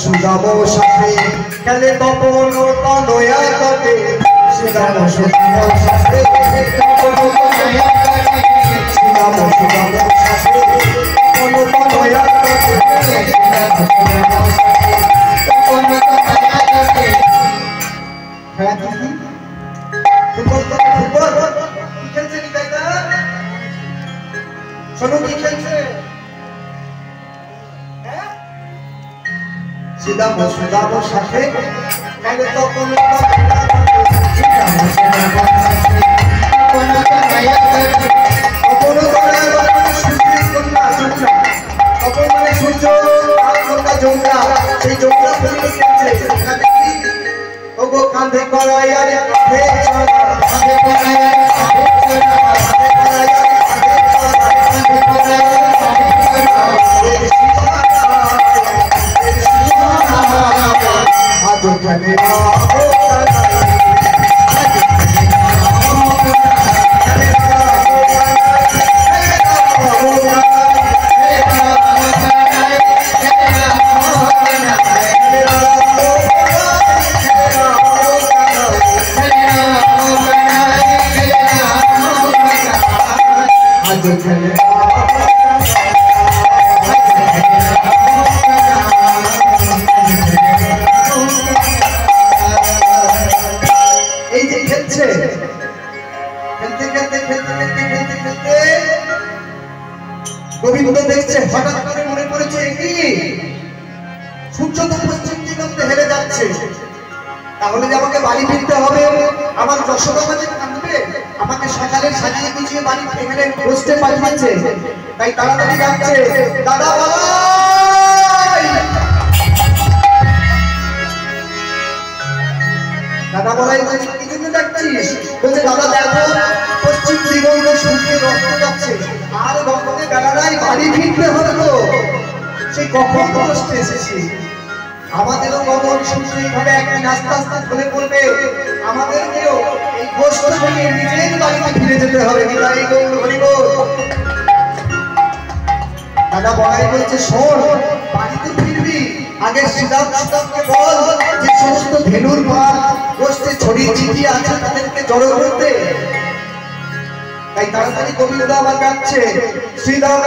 সুদাম সাথে খেলে তপন তনয়া তটে সুদাম সুদাম সাথে সুদাম সুদাম সাথে তপন তনয়া তটে শোনো কি খেলছে সুদাম সুদাম সাথে খেলে তপন কাঁধে করাই আরে গোবিন্দ দেখছে হঠাৎ করে মনে পড়েছে কি সূর্য তো পশ্চিম দিগন্তে হেলে যাচ্ছে, তাহলে যে আমাকে বাড়ি ফিরতে হবে, আমার যশোদা মাঝে কাঁদবে, আমাকে সকালে সাজিয়ে গুছিয়ে বাড়ি এখানে বসতে পাঠিয়েছে, তাই তাড়াতাড়ি যাচ্ছে। দাদা ভাই, দাদা বলাই কি জন্য ডাকছিস? বলছে দাদা দেখো পশ্চিম দিগন্তে সূর্যের রক্ত যাচ্ছে, আর রক্তে বেলায় বাড়ি ফিরতে হবে তো, সেই কখন কষ্টে এসেছি, আমাদেরও কখন সূর্য এইভাবে একদিন আস্তে আস্তে ঢলে পড়বে, আমাদেরকেও এই কষ্ট থেকে নিজের বাড়িতে ফিরে যেতে হবে। দাদা বলাই বলছে শোন, বাড়িতে ফিরবি আগে সুদামকে বল যে সমস্ত ধেনুর পাল গোষ্ঠী ছড়িয়ে ছিটিয়ে আছে তাদেরকে জড়ো করতে। তাই তাড়াতাড়ি গোবিন্দ আবার ডাকছে, শ্রীদাম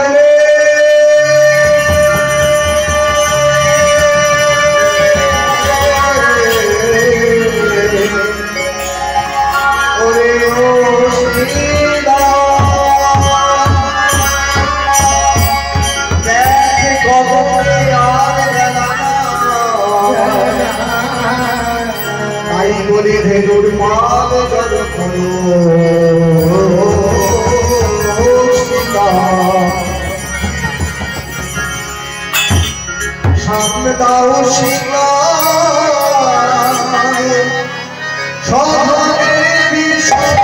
বলে ধেনুর পাল জড়ো করো, সামনে দাও শিলা সহনের বিষয়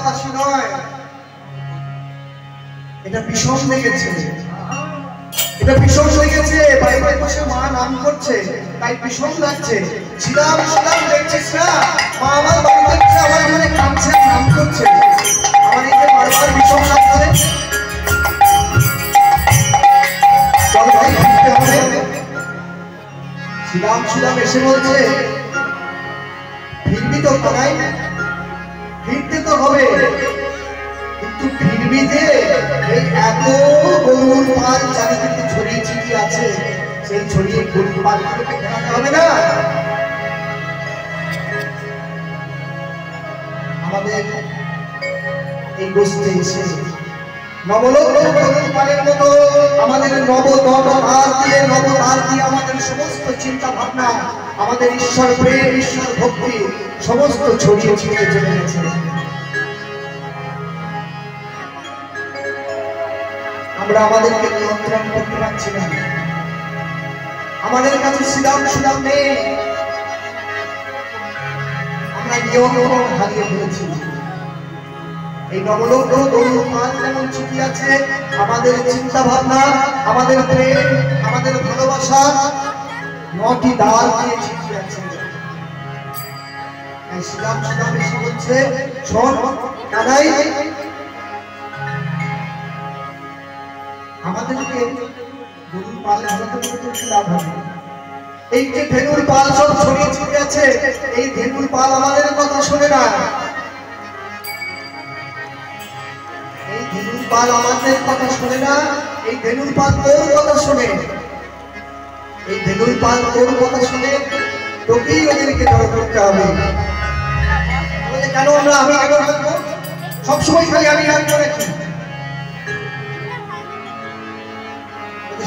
কাশি নয়, এটা বিষম লেগেছে, এটা বিষম লেগেছে। বাড়িতে বসে মা নাম করছে, তাই বিষম লাগছে। ছিলাম ছিলাম দেখছিস না, মা আমার বাড়িতে বসে আমার জন্য কাঁদছে, নাম করছে, আমার এই যে বারবার বিষম লাগছে। চল ভাই ফিরতে হবে। ছিলাম ছিলাম এসে বলছে, ফিরবি তো কানাই, ফিরতে তো হবে, কিন্তু ফিরবি যে এই এত গরুর পাল চারিদিকে ছড়িয়ে ছিটিয়ে আছে, সেই ছড়িয়ে গরুর পালগুলোকে ফেরাতে হবে না? আমাদের এই গোষ্ঠী এসে নবলগ্ন গরুর পালের মতো আমাদের নবদ্বার দিয়ে আমাদের সমস্ত চিন্তা ভাবনা, আমাদের ঈশ্বর প্রেম, ঈশ্বর ভক্তি সমস্ত ছড়িয়ে ছিটিয়ে চলে গেছে। আমরা আমাদেরকে নিয়ন্ত্রণ করতে পারছি না, আমাদের কাছে শ্রীরাম নেই, আমরা নিয়ন্ত্রণ হারিয়ে ফেলেছি। এই নবলগ্ন গরুর পাল যেমন ছড়িয়ে আছে, আমাদের চিন্তা ভাবনা, আমাদের প্রেম, আমাদের ভালোবাসা 9টি ডাল দিয়ে ছিটিয়ে আছে। শ্রীরাম এসে বলছে, শোন কানাই, আমাদেরকে গরুর পাল ধরাতে লাভ হবে। এই যে ধেনুর পাল সব ছড়িয়ে ছিটিয়ে আছে, এই ধেনুর পাল আমাদের কথা শোনে না, এই ধেনুর পাল আমাদের কথা শোনে না, এই ধেনুর পাল তোর কথা শোনে, এই ধেনুর পাল তোর কথা শুনে তোকেই ওদেরকে জড়ো করতে হবে। কেন আমি আগে থাকবো, সবসময় খালি আমি রাগ করেছি,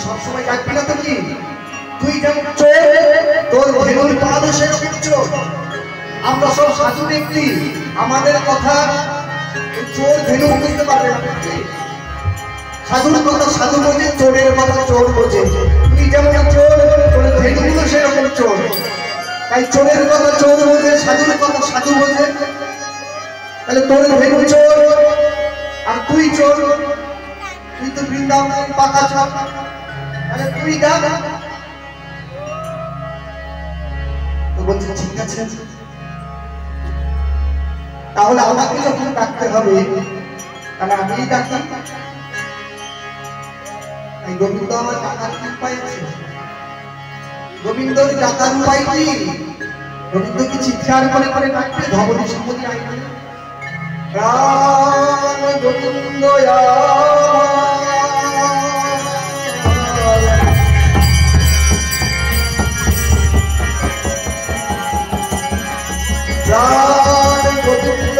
সবসময় ডাকবি না তো কি? তুই যেমন চোর, তোর ধেনুর পালও সেরকম চোর। আমরা সব সাধু ব্যক্তি, আমাদের কথা চোর ধেনু বুঝতে পারবে না। সাধুর কথা সাধু বোঝে, চোরের কথা চোর বোঝে। তুই যেমন চোর, তোর ধেনুগুলো সেরকম চোর। তাই চোরের কথা চোর বোঝে, সাধুর কথা সাধু বোঝে। তাহলে তোর ধেনু চোর আর তুই চোর, তুই তো বৃন্দাবনের পাকা চোর। তাহলে তুই ডাক। তো বলছে ঠিক আছে, তাহলে আমাকে যখন ডাকতে হবে তাহলে আমি ডাকি। তাই গোবিন্দ আমার ডাকার উপায় আছে। গোবিন্দর ডাকার উপায় কি? গোবিন্দ কি চিৎকার করে করে ডাকবে? ধবনী সম্পত্তি আইবে রাম গোবিন্দ রাম গোবিন্দ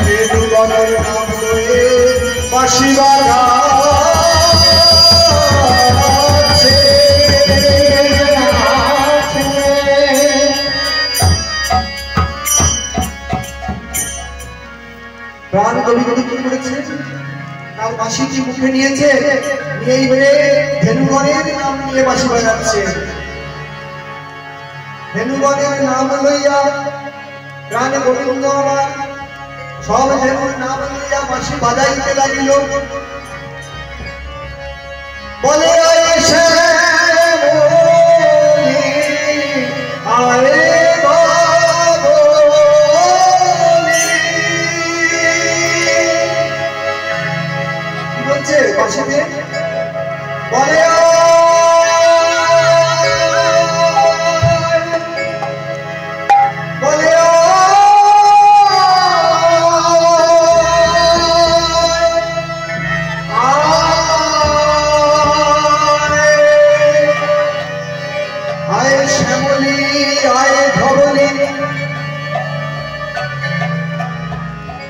বেদুগণের নাম লয়ে বাঁশি বাজাচ্ছে। প্রাণ গোবিন্দ কি করেছে? তার বাঁশিটি মুখে নিয়েছে, নিয়েই বলে ধেনুগণের নাম নিয়ে বাঁশি বাজাচ্ছে। ধেনুগণের নাম লইয়া প্রাণ গোবিন্দ আমার সব ধেনুর নাম লইয়া বাঁশি বাজাইতে লাগিল। বলে কি বলছে বাঁশিতে? বলে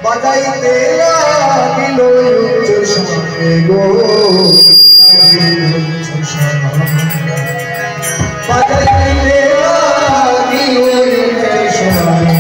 বাজাইতে লাগিল উচ্চ স্বরে গো, বাজাইতে লাগিল উচ্চ স্বরে।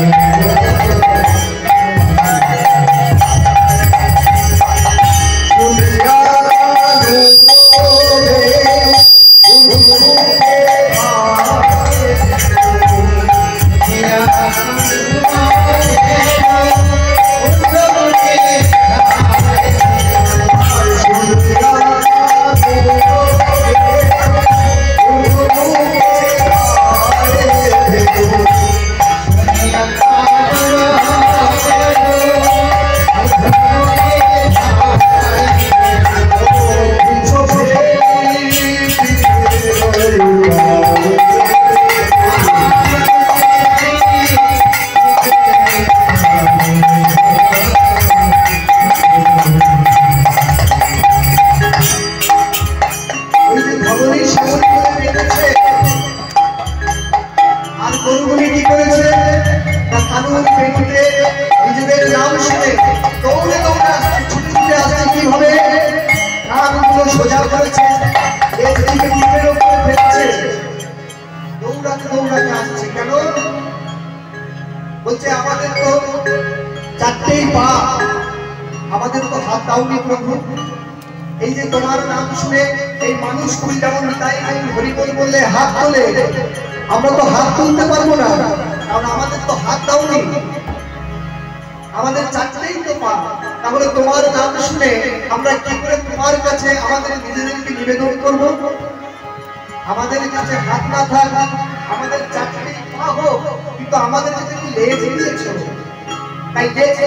বলছে আমাদের তো চারটেই পা, আমাদের তো হাত দাওনি প্রভু। এই যে তোমার নাম শুনে এই মানুষ কুল যেমন তাই হরিবল বললে হাত তোলে, আমরা তো হাত তুলতে পারবো না, কারণ আমাদের তো হাত দাওনি, আমাদের চারটেই তো পা। তাহলে তোমার নাম শুনে আমরা কি করে তোমার কাছে আমাদের নিজেদেরকে নিবেদন করব? আমাদের কাছে হাত না থাক, আমাদের চারটেই পা হোক, কিন্তু আমাদের কাছে কি লেজ দিয়েছো? তাই লেজ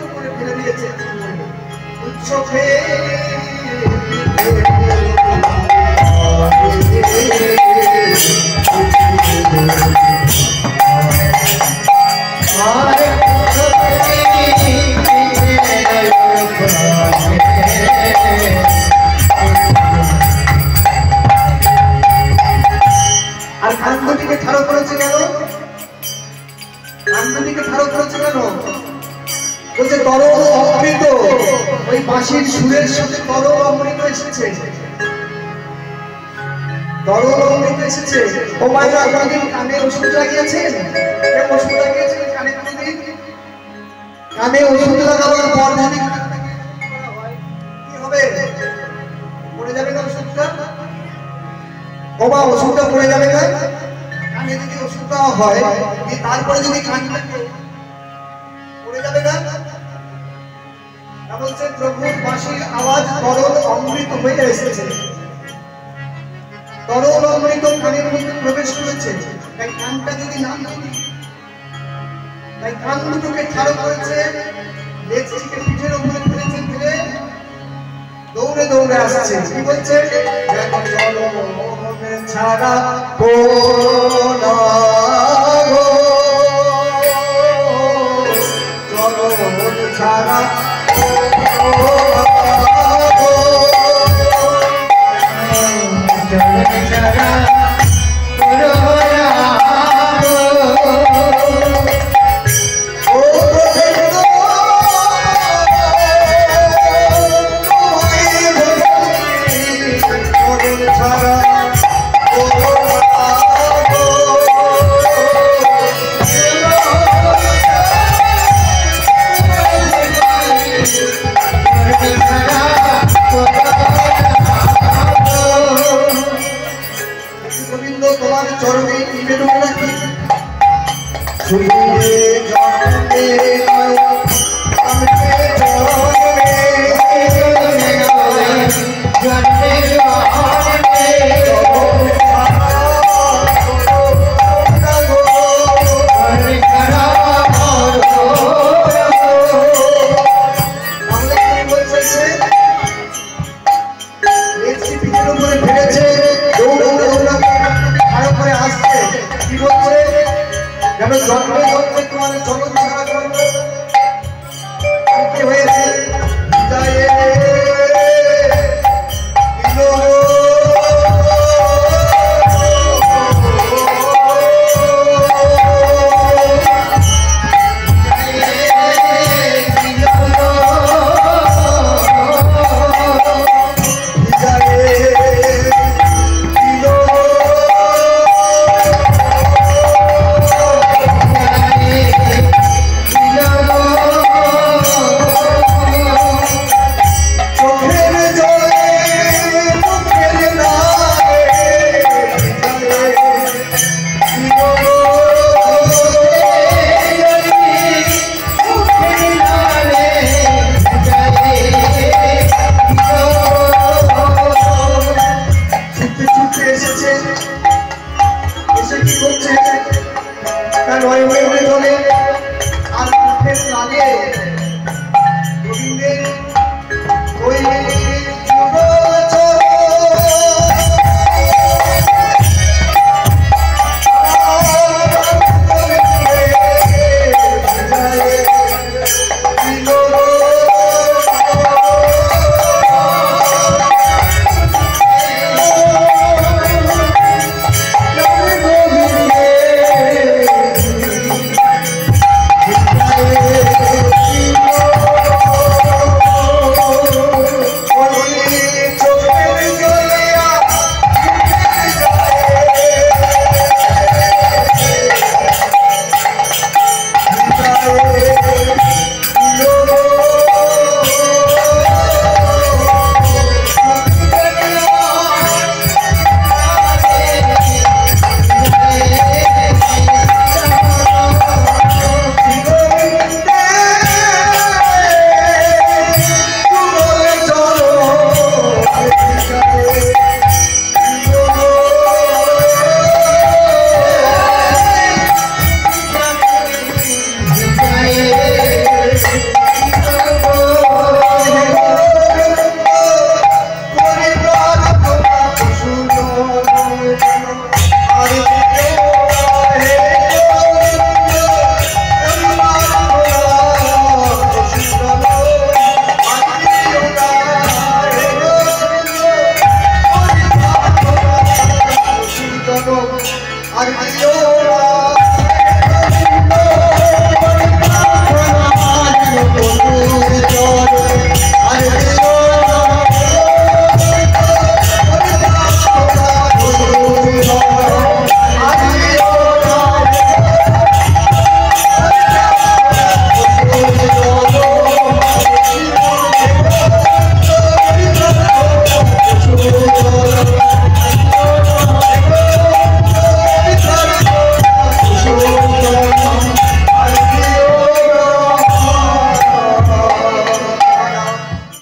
উপরে ফেলে দিয়েছে। চোখে আর কান্দটিকে ঠাড়ো করেছে কেন? কান্দটিকে ঠাড়ো করেছে কেন? বলছে তরল অমৃত, ওই বাঁশির সুরের সাথে তরল অমৃত এসেছে, তরল অমৃত এসেছে। ও মায়েরা কোনদিন কানে ওষুধ লাগিয়েছেন? কেউ ওষুধ লাগিয়েছেন কানে? কোনদিন কানে ওষুধ লাগাবার পর যদি কি হবে? পড়ে যাবে না ওষুধটা? ও মা, ওষুধটা পড়ে যাবে না? কানে যদি ওষুধ দেওয়া হয়, তারপরে যদি কানটা পড়ে যাবে না? বলছে প্রভুর বাঁশির আওয়াজ তরল অমৃত হয়ে এসেছে, তরল অমৃত কানের মধ্যে প্রবেশ করেছে। তাই কানটা যদি নাম ধরি, তাই কান দুটোকে ঠাড়ো করেছে, লেজটিকে পিঠের উপরে ফেলেছে, ফেলে দৌড়ে দৌড়ে আসছে। কি বলছে? ছাড়া কোন ছাড়া তোমার চরণে নিবেদন রাখি।